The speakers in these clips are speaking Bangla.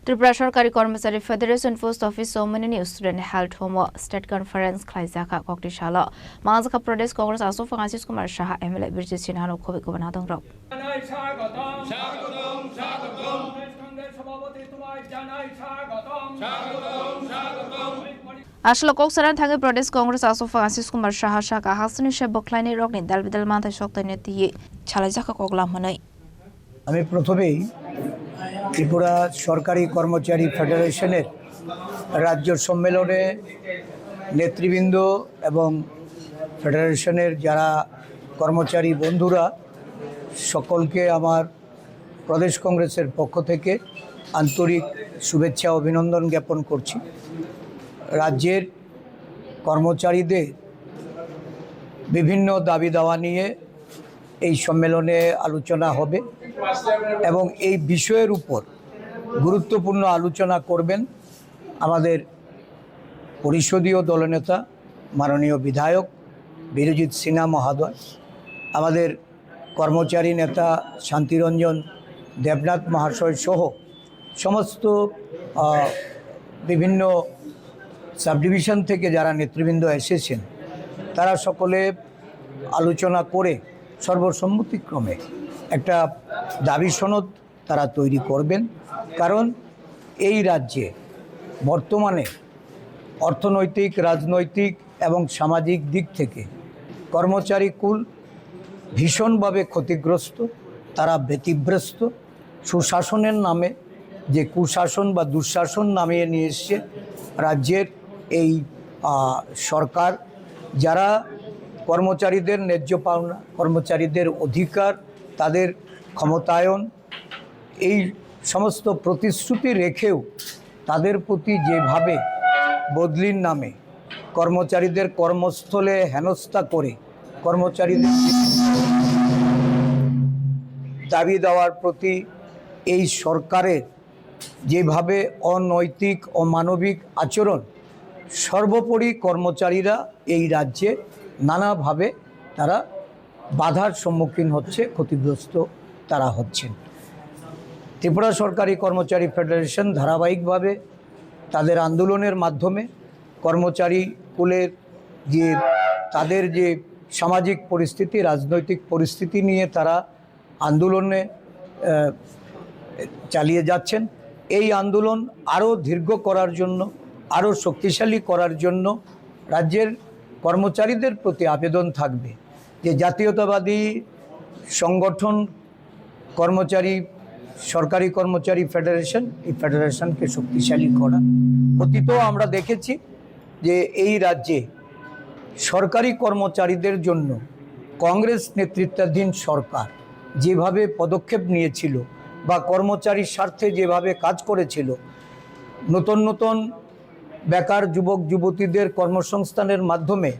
Tripura Sarkari Kormachari Federation Post Office Somani Student held home state conference Klaizaka Koktishala Mazaka Pradesh Congress also Francis Kumar Shah MLA Birjit Sinha Kobe Govanadong Rock. আসলে কক্সবাজার থেকে প্রদেশ কংগ্রেস আসো ফ্রান্সিস কুমার সাহা শাখা হাসনি সে বকলাইনি রগনি দালবিদাল মাথায় শক্ত নেতিয়ে ছালাই জাকা কগলাম হনাই আমি প্রথমেই ত্রিপুরা সরকারি কর্মচারী ফেডারেশনের রাজ্য সম্মেলনে নেতৃবৃন্দ এবং ফেডারেশনের যারা কর্মচারী বন্ধুরা সকলকে আমার প্রদেশ কংগ্রেসের পক্ষ থেকে আন্তরিক শুভেচ্ছা অভিনন্দন জ্ঞাপন করছি। রাজ্যের কর্মচারীদের বিভিন্ন দাবি দাওয়া নিয়ে এই সম্মেলনে আলোচনা হবে এবং এই বিষয়ের উপর গুরুত্বপূর্ণ আলোচনা করবেন আমাদের পরিষদীয় দলনেতা মাননীয় বিধায়ক বীরজিৎ সিনহা মহোদয়, আমাদের কর্মচারী নেতা শান্তিরঞ্জন দেবনাথ মহাশয় সহ সমস্ত বিভিন্ন সাবডিভিশন থেকে যারা নেতৃবৃন্দ এসেছেন তারা সকলে আলোচনা করে সর্বসম্মতিক্রমে একটা দাবি সনদ তারা তৈরি করবেন। কারণ এই রাজ্যে বর্তমানে অর্থনৈতিক, রাজনৈতিক এবং সামাজিক দিক থেকে কর্মচারী কুল ভীষণভাবে ক্ষতিগ্রস্ত, তারা ব্যতিব্যস্ত। সুশাসনের নামে যে কুশাসন বা দুঃশাসন নামিয়ে নিয়ে এসছে রাজ্যের এই সরকার, যারা কর্মচারীদের ন্যায্য পাওনা, কর্মচারীদের অধিকার, তাদের ক্ষমতায়ন, এই সমস্ত প্রতিশ্রুতি রেখেও তাদের প্রতি যেভাবে বদলির নামে কর্মচারীদের কর্মস্থলে হেনস্থা করে কর্মচারীদের দাবি দেওয়ার প্রতি এই সরকারের যেভাবে অনৈতিক অমানবিক আচরণ, সর্বোপরি কর্মচারীরা এই রাজ্যে নানাভাবে তারা বাধার সম্মুখীন হচ্ছে, ক্ষতিগ্রস্ত তারা হচ্ছেন। ত্রিপুরা সরকারি কর্মচারী ফেডারেশন ধারাবাহিকভাবে তাদের আন্দোলনের মাধ্যমে কর্মচারী কুলের যে তাদের যে সামাজিক পরিস্থিতি, রাজনৈতিক পরিস্থিতি নিয়ে তারা আন্দোলনে চালিয়ে যাচ্ছেন। এই আন্দোলন আরও দীর্ঘ করার জন্য, আরও শক্তিশালী করার জন্য রাজ্যের কর্মচারীদের প্রতি আবেদন থাকবে যে জাতীয়তাবাদী সংগঠন সরকারি কর্মচারী ফেডারেশন, এই ফেডারেশনকে শক্তিশালী করা। অতীতেও আমরা দেখেছি যে এই রাজ্যে সরকারি কর্মচারীদের জন্য কংগ্রেস নেতৃত্বাধীন সরকার যেভাবে পদক্ষেপ নিয়েছিল বা কর্মচারীর স্বার্থে যেভাবে কাজ করেছিল, নতুন নতুন বেকার যুবক যুবতীদের কর্মসংস্থানের মাধ্যমে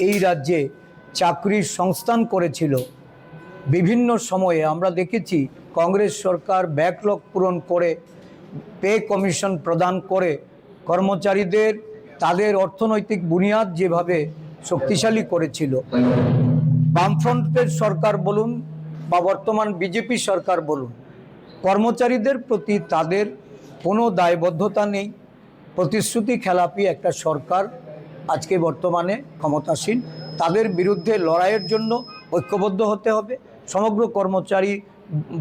এই রাজ্যে চাকরির সংস্থান করেছিল। বিভিন্ন সময়ে আমরা দেখেছি কংগ্রেস সরকার ব্যাকলগ পূরণ করে, পে কমিশন প্রদান করে কর্মচারীদের তাদের অর্থনৈতিক বুনিয়াদ যেভাবে শক্তিশালী করেছিল। বামফ্রন্টের সরকার বলুন বা বর্তমান বিজেপি সরকার বলুন, কর্মচারীদের প্রতি তাদের কোনো দায়বদ্ধতা নেই। প্রতিশ্রুতি খেলাপি একটা সরকার আজকে বর্তমানে ক্ষমতাসীন। তাদের বিরুদ্ধে লড়াইয়ের জন্য ঐক্যবদ্ধ হতে হবে। সমগ্র কর্মচারী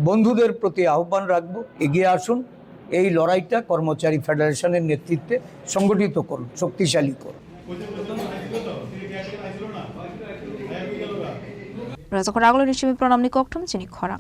বন্ধুদের প্রতি আহ্বান রাখব, এগিয়ে আসুন, এই লড়াইটা কর্মচারী ফেডারেশনের নেতৃত্বে সংগঠিত করুন, শক্তিশালী করুন। রাজা খরা আগলো নিশ্চিত প্রণাম নিকটম চিনি খরা।